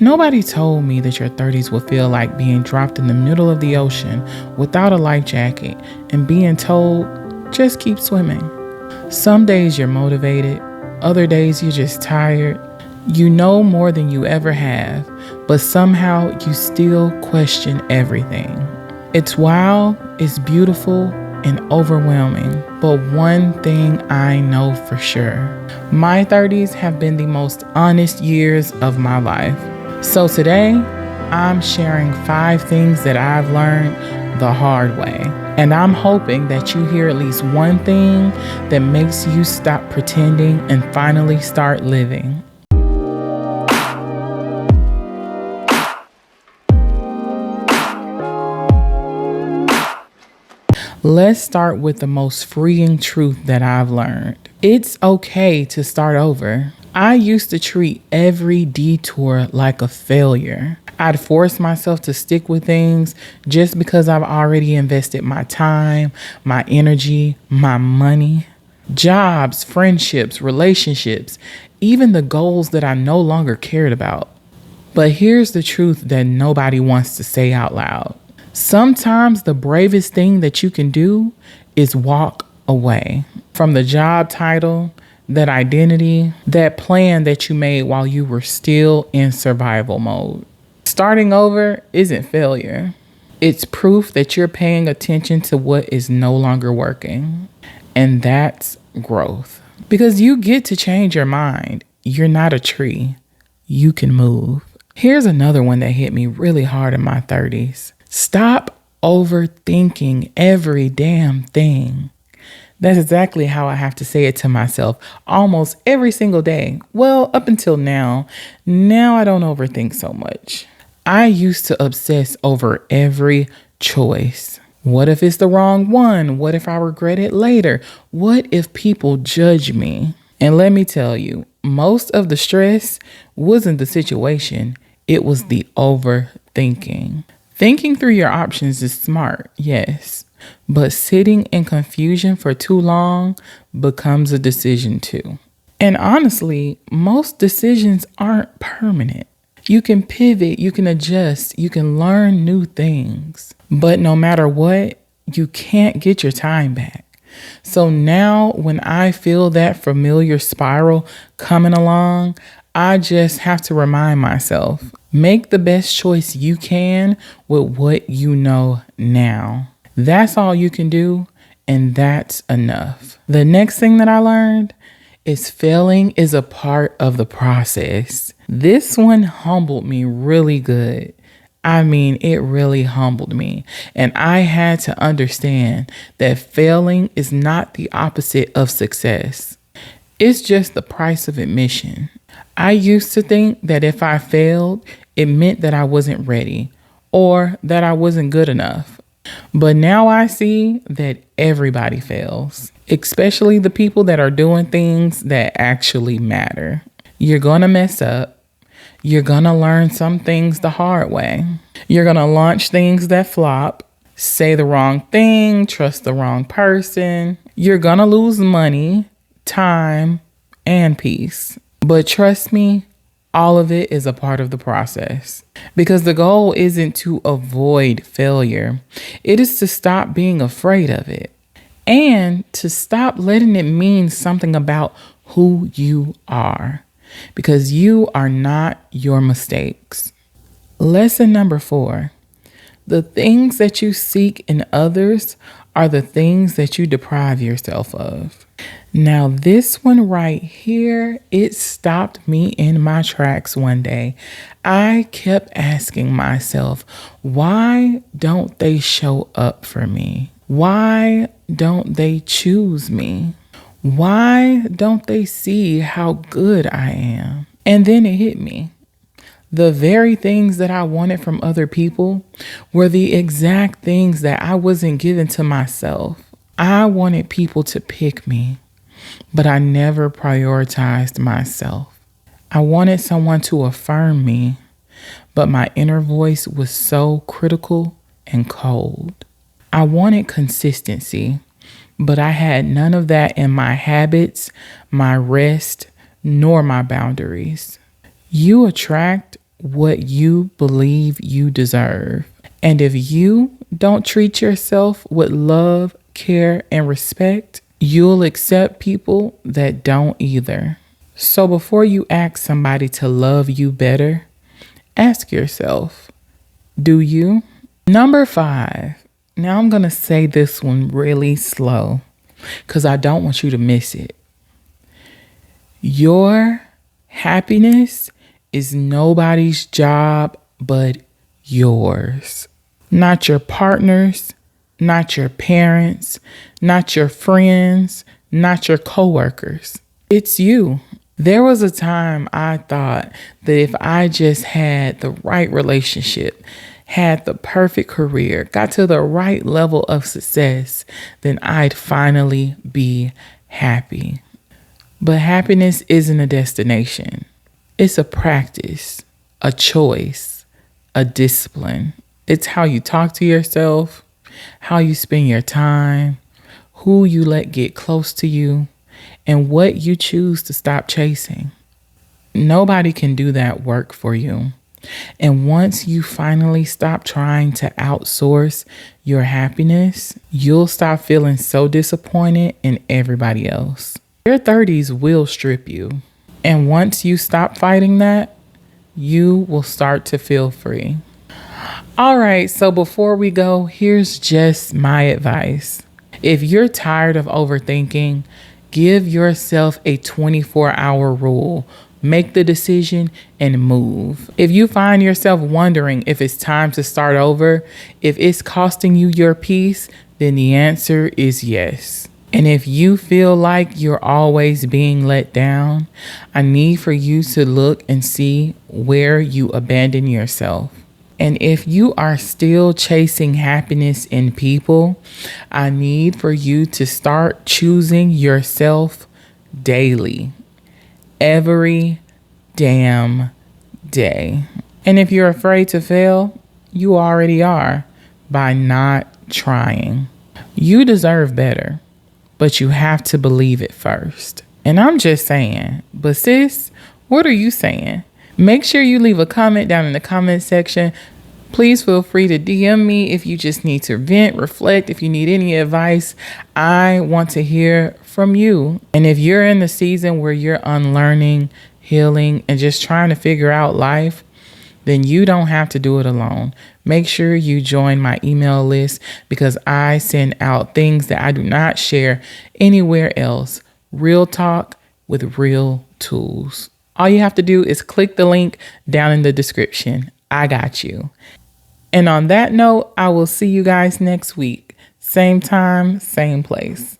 Nobody told me that your 30s would feel like being dropped in the middle of the ocean without a life jacket and being told, just keep swimming. Some days you're motivated, other days you're just tired. You know more than you ever have, but somehow you still question everything. It's wild, it's beautiful, and overwhelming, but one thing I know for sure. My 30s have been the most honest years of my life. So today, I'm sharing 5 things that I've learned the hard way. And I'm hoping that you hear at least one thing that makes you stop pretending and finally start living. Let's start with the most freeing truth that I've learned. It's okay to start over. I used to treat every detour like a failure. I'd force myself to stick with things just because I've already invested my time, my energy, my money, jobs, friendships, relationships, even the goals that I no longer cared about. But here's the truth that nobody wants to say out loud. Sometimes the bravest thing that you can do is walk away from the job title, that identity, that plan that you made while you were still in survival mode. Starting over isn't failure. It's proof that you're paying attention to what is no longer working. And that's growth. Because you get to change your mind. You're not a tree. You can move. Here's another one that hit me really hard in my 30s. Stop overthinking every damn thing. That's exactly how I have to say it to myself almost every single day. Well, up until now. Now I don't overthink so much. I used to obsess over every choice. What if it's the wrong one? What if I regret it later? What if people judge me? And let me tell you, most of the stress wasn't the situation. It was the overthinking. Thinking through your options is smart, yes, but sitting in confusion for too long becomes a decision too. And honestly, most decisions aren't permanent. You can pivot, you can adjust, you can learn new things. But no matter what, you can't get your time back. So now when I feel that familiar spiral coming along, I just have to remind myself, make the best choice you can with what you know now. That's all you can do, and that's enough. The next thing that I learned is failing is a part of the process. This one humbled me really good. I mean, it really humbled me. And I had to understand that failing is not the opposite of success. It's just the price of admission. I used to think that if I failed, it meant that I wasn't ready or that I wasn't good enough. But now I see that everybody fails, especially the people that are doing things that actually matter. You're going to mess up. You're going to learn some things the hard way. You're going to launch things that flop, say the wrong thing, trust the wrong person. You're going to lose money, time, and peace. But trust me, all of it is a part of the process. Because the goal isn't to avoid failure. It is to stop being afraid of it. And to stop letting it mean something about who you are. Because you are not your mistakes. Lesson number 4. The things that you seek in others are the things that you deprive yourself of. Now, this one right here, it stopped me in my tracks one day. I kept asking myself, why don't they show up for me? Why don't they choose me? Why don't they see how good I am? And then it hit me. The very things that I wanted from other people were the exact things that I wasn't giving to myself. I wanted people to pick me, but I never prioritized myself. I wanted someone to affirm me, but my inner voice was so critical and cold. I wanted consistency, but I had none of that in my habits, my rest, nor my boundaries. You attract what you believe you deserve. And if you don't treat yourself with love, care, and respect, you'll accept people that don't either. So before you ask somebody to love you better, ask yourself, do you? Number 5. Now I'm going to say this one really slow because I don't want you to miss it. Your happiness is nobody's job but yours. Not your partner's, not your parents', not your friends', not your coworkers'. It's you. There was a time I thought that if I just had the right relationship, had the perfect career, got to the right level of success, then I'd finally be happy. But happiness isn't a destination. It's a practice, a choice, a discipline. It's how you talk to yourself, how you spend your time, who you let get close to you, and what you choose to stop chasing. Nobody can do that work for you. And once you finally stop trying to outsource your happiness, you'll stop feeling so disappointed in everybody else. Your 30s will strip you. And once you stop fighting that, you will start to feel free. All right, so before we go, here's just my advice. If you're tired of overthinking, give yourself a 24-hour rule. Make the decision and move. If you find yourself wondering if it's time to start over, if it's costing you your peace, then the answer is yes. And if you feel like you're always being let down, I need for you to look and see where you abandon yourself. And if you are still chasing happiness in people, I need for you to start choosing yourself daily, every damn day. And if you're afraid to fail, you already are by not trying. You deserve better, but you have to believe it first. And I'm just saying, but sis, what are you saying? Make sure you leave a comment down in the comment section. Please feel free to DM me if you just need to vent, reflect, if you need any advice. I want to hear from you. And if you're in the season where you're unlearning, healing, and just trying to figure out life, then you don't have to do it alone. Make sure you join my email list because I send out things that I do not share anywhere else. Real talk with real tools. All you have to do is click the link down in the description. I got you. And on that note, I will see you guys next week. Same time, same place.